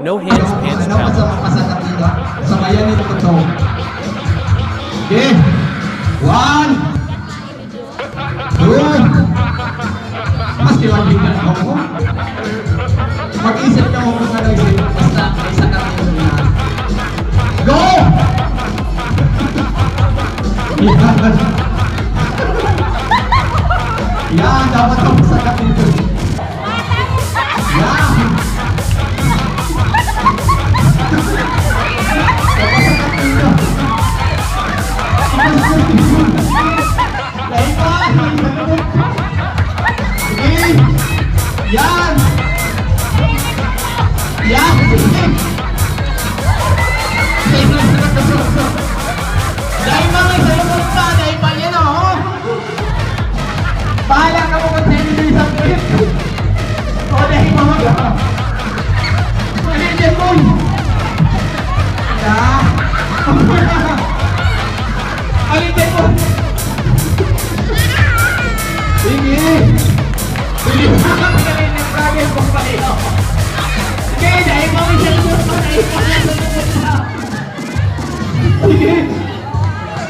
No hands, pants Ano challenge. pa sa kanila? Sabayan nito ito. Okay. 1, 2. Mas tiwagin na ako. Mag-isip ka mo kung ano isip. Basta isa ka rin na. Go! Yan, dapat ako sa kanila. Yan. Yan! Yan! Dahil mga sa'yo mo pa, dahil pa yan o. Bahala ka mo kung sa'yo nito isang trip. O dahil mga ka. Pagkakit mo. Yan! Alitin mo! Sige! Sige! Magaling ng bagay kung pareho! Sige! Dahil mo may cellphone mo na sige!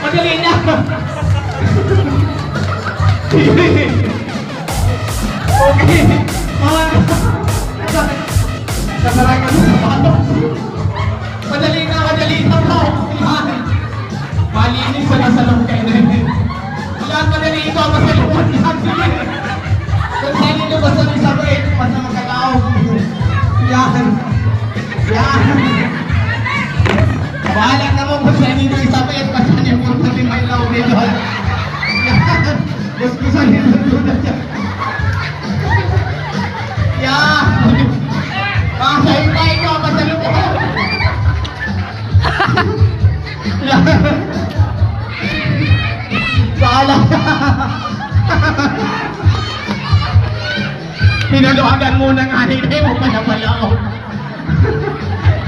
Madali na! Sige! Okay! Mga... Kasaray ka sa bato! Madali na! Madali na po! Malinis sa nasalong kayo na yun. Wala madali ito ang masalungan yan. Sige! Kung saan nyo ba sa isabit, basta magkatao. Yan. Yan. Bahala na mo kung saan nyo isabit, basta nyo kung saan may law nito. Yan. Gusto saan nyo na dyan. Yan. Basta iba ito ang masalungan. Yan. Bahala ka. Pinuluhagan mo na nga rin eh, mo panapalao.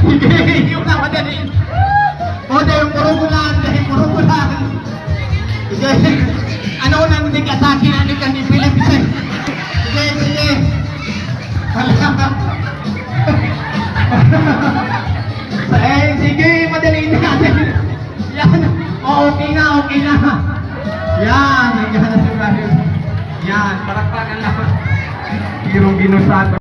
Sige, yung namadali. O, dahil purugulan, dahil purugulan. Sige, ano nang hindi ka sa akin, ano ka ni Philip? Sige, sige. Wala. Eh, sige, madali na. Yan, okay na, okay na. Yan, yan na si Brian. Yan, parakpakan na. Hirong ginusado.